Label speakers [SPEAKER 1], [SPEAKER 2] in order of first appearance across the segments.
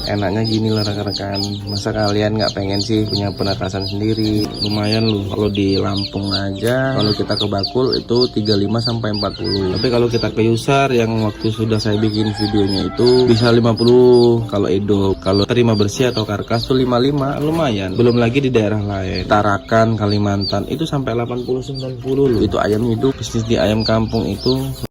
[SPEAKER 1] Enaknya gini lah rekan-rekan, masa kalian nggak pengen sih punya penetasan sendiri? Lumayan loh, kalau di Lampung aja kalau kita ke bakul itu 35 sampai 40. Tapi kalau kita ke Yusar yang waktu sudah saya bikin videonya itu bisa 50 kalau Edo. Kalau terima bersih atau karkas tuh 55, lumayan. Belum lagi di daerah lain, Tarakan, Kalimantan itu sampai 80-90 loh. Itu ayam hidup, bisnis di ayam kampung itu.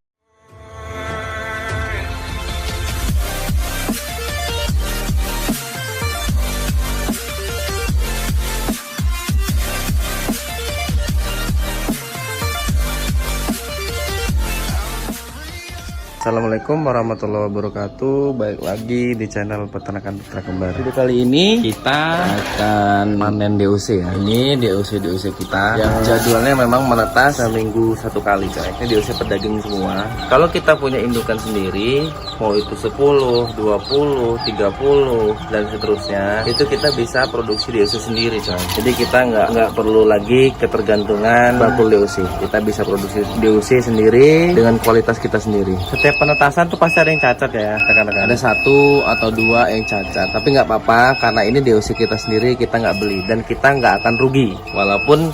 [SPEAKER 1] Assalamualaikum warahmatullahi wabarakatuh. Baik lagi di channel peternakan putra kembar. Video kali ini kita akan panen DOC ya. Ini DOC kita yang jadwalnya memang menetas seminggu satu kali coy. Ini DOC pedaging semua. Kalau kita punya indukan sendiri, mau itu 10, 20, 30 dan seterusnya, itu kita bisa produksi DOC sendiri coy. Jadi kita nggak perlu lagi ketergantungan bakul DOC. Kita bisa produksi DOC sendiri dengan kualitas kita sendiri. Setiap penetasan tuh pasti ada yang cacat ya rekan-rekan. Ada satu atau dua yang cacat, tapi nggak apa-apa karena ini DOC kita sendiri, kita nggak beli dan kita nggak akan rugi walaupun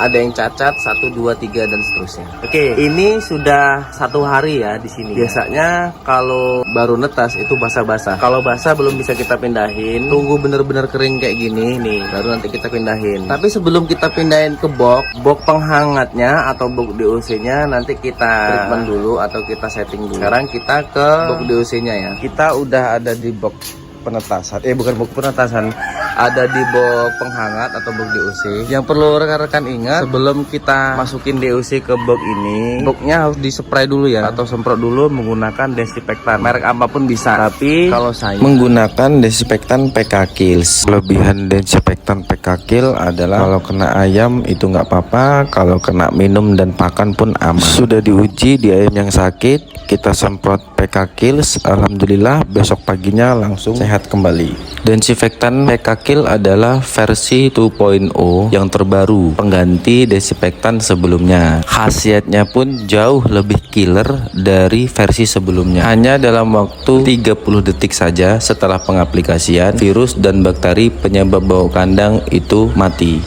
[SPEAKER 1] ada yang cacat 1, 2, 3 dan seterusnya. Oke, ini sudah 1 hari ya di sini. Biasanya kalau baru netas itu basah-basah. Kalau basah belum bisa kita pindahin. Tunggu bener-bener kering kayak gini nih, baru nanti kita pindahin. Tapi sebelum kita pindahin ke box penghangatnya atau box DOC-nya nanti kita treatment dulu atau kita setting dulu. Sekarang kita ke box DOC-nya ya. Kita udah ada di box penetasan, bukan box penetasan, ada di box penghangat atau box DOC. Yang perlu rekan-rekan ingat, sebelum kita masukin DOC ke box ini, boxnya harus dispray dulu ya, atau semprot dulu menggunakan desinfektan merek apapun bisa. Tapi kalau saya menggunakan desinfektan PK Kills. Kelebihan desinfektan PK Kill adalah kalau kena ayam itu nggak apa-apa, kalau kena minum dan pakan pun aman. Sudah diuji di ayam yang sakit, kita semprot PK Kills, alhamdulillah besok paginya langsung sehat kembali. Desinfektan PK Kill adalah versi 2.0 yang terbaru, pengganti desinfektan sebelumnya. Khasiatnya pun jauh lebih killer dari versi sebelumnya. Hanya dalam waktu 30 detik saja setelah pengaplikasian, virus dan bakteri penyebab bau kandang itu mati.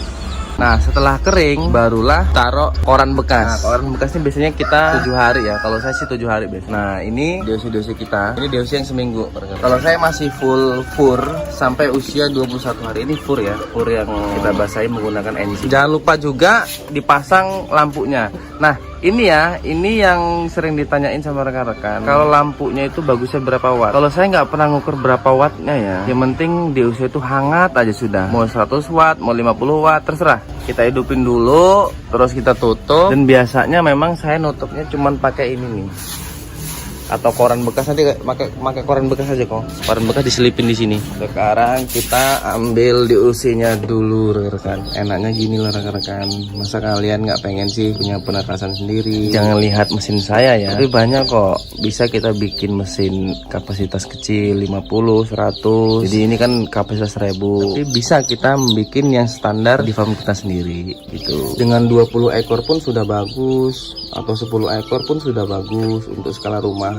[SPEAKER 1] Nah, setelah kering barulah taruh koran bekas. Nah, koran bekasnya biasanya kita 7 hari ya. Kalau saya sih 7 hari biasa. Nah, ini DOC kita. Ini DOC yang seminggu. Kalau saya masih full fur sampai usia 21 hari. Ini fur ya. Fur yang kita basahi menggunakan NC. Jangan lupa juga dipasang lampunya. Nah, ini ya, ini yang sering ditanyain sama rekan-rekan. Kalau lampunya itu bagusnya berapa watt? Kalau saya nggak pernah ngukur berapa wattnya ya. Yang penting DOC itu hangat aja sudah. Mau 100 watt, mau 50 watt, terserah. Kita hidupin dulu, terus kita tutup. Dan biasanya memang saya nutupnya cuman pakai ini nih, atau koran bekas. Nanti pakai koran bekas aja kok. Koran bekas diselipin di sini. Sekarang kita ambil DOC-nya dulu rekan-rekan. Enaknya gini lah rekan-rekan, masa kalian nggak pengen sih punya penetasan sendiri? Jangan lihat mesin saya ya, tapi banyak kok bisa kita bikin mesin kapasitas kecil 50, 100. Jadi ini kan kapasitas 1000, tapi bisa kita bikin yang standar di farm kita sendiri gitu. Dengan 20 ekor pun sudah bagus, atau 10 ekor pun sudah bagus untuk skala rumah.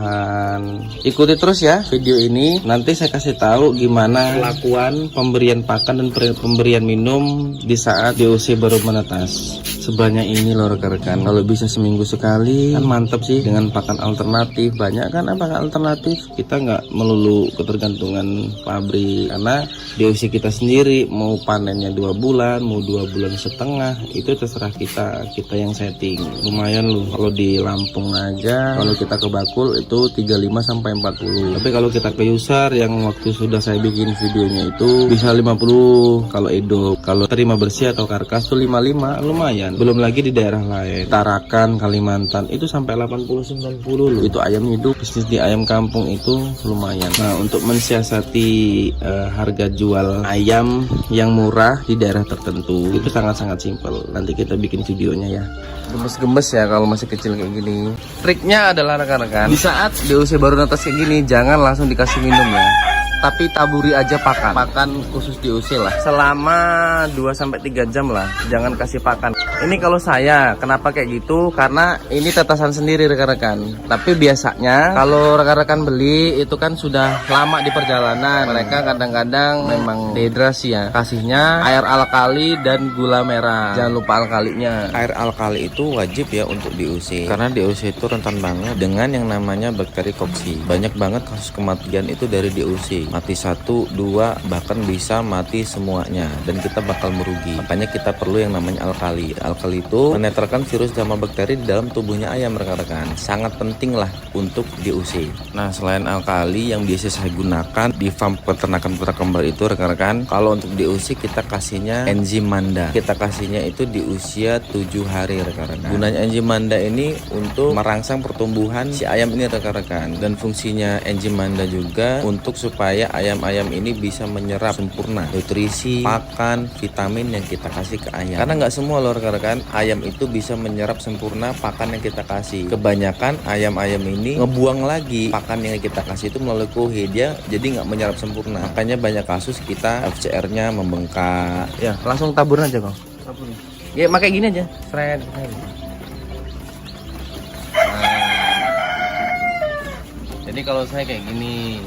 [SPEAKER 1] Ikuti terus ya video ini, nanti saya kasih tahu gimana kelakuan pemberian pakan dan pemberian minum di saat DOC baru menetas. Sebanyak ini loh rekan-rekan, kalau bisa seminggu sekali kan mantap sih. Dengan pakan alternatif, banyak kan pakan alternatif, kita nggak melulu ketergantungan pabrik. Karena DOC kita sendiri mau panennya 2 bulan, mau 2 bulan setengah, itu terserah kita yang setting. Lumayan loh, kalau di Lampung aja kalau kita ke bakul itu 35 sampai 40. Tapi kalau kita ke Yusar yang waktu sudah saya bikin videonya itu bisa 50 kalau Edo. Kalau terima bersih atau karkas tuh 55, lumayan. Belum lagi di daerah lain, Tarakan, Kalimantan itu sampai 80-90 loh. Itu ayam hidup, bisnis di ayam kampung itu lumayan. Nah, untuk mensiasati harga jual ayam yang murah di daerah tertentu itu sangat-sangat simpel. Nanti kita bikin videonya ya. Gemes-gemes ya kalau masih kecil kayak gini. Triknya adalah rekan-rekan, di saat DOC baru netas kayak gini jangan langsung dikasih minum ya, tapi taburi aja pakan khusus DOC lah selama 2-3 jam lah, jangan kasih pakan. Ini kalau saya, kenapa kayak gitu? Karena ini tetesan sendiri rekan-rekan. Tapi biasanya kalau rekan-rekan beli itu kan sudah lama di perjalanan. Mereka kadang-kadang memang dehidrasi ya. Kasihnya air alkali dan gula merah. Jangan lupa alkalinya. Air alkali itu wajib ya untuk DOC. Karena DOC itu rentan banget dengan yang namanya bakteri koksi. Banyak banget kasus kematian itu dari DOC. Mati 1, 2, bahkan bisa mati semuanya. Dan kita bakal merugi. Makanya kita perlu yang namanya alkali. Alkali itu menetralkan virus sama bakteri di dalam tubuhnya ayam rekan-rekan. Sangat penting lah untuk DOC. Nah, selain alkali yang biasa saya gunakan di farm peternakan putra kembar itu rekan-rekan, kalau untuk DOC kita kasihnya enzim manda. Kita kasihnya itu di usia 7 hari rekan-rekan. Gunanya enzim manda ini untuk merangsang pertumbuhan si ayam ini rekan-rekan. Dan fungsinya enzim manda juga untuk supaya ayam-ayam ini bisa menyerap sempurna nutrisi, pakan, vitamin yang kita kasih ke ayam. Karena nggak semua loh rekan-rekan ayam itu bisa menyerap sempurna pakan yang kita kasih. Kebanyakan ayam-ayam ini ngebuang lagi pakan yang kita kasih itu melalui kuhi, dia jadi nggak menyerap sempurna. Makanya banyak kasus kita FCR-nya membengkak. Ya langsung tabur aja kok. Tabur. Ya pakai gini aja. Seret. Jadi kalau saya kayak gini,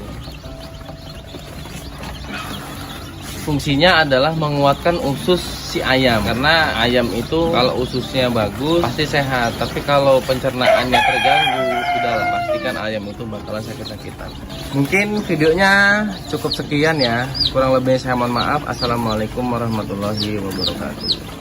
[SPEAKER 1] fungsinya adalah menguatkan usus si ayam. Karena ayam itu kalau ususnya bagus pasti sehat. Tapi kalau pencernaannya terganggu, sudahlah pastikan ayam itu bakalan sakit-sakitan. Mungkin videonya cukup sekian ya. Kurang lebihnya saya mohon maaf. Assalamualaikum warahmatullahi wabarakatuh.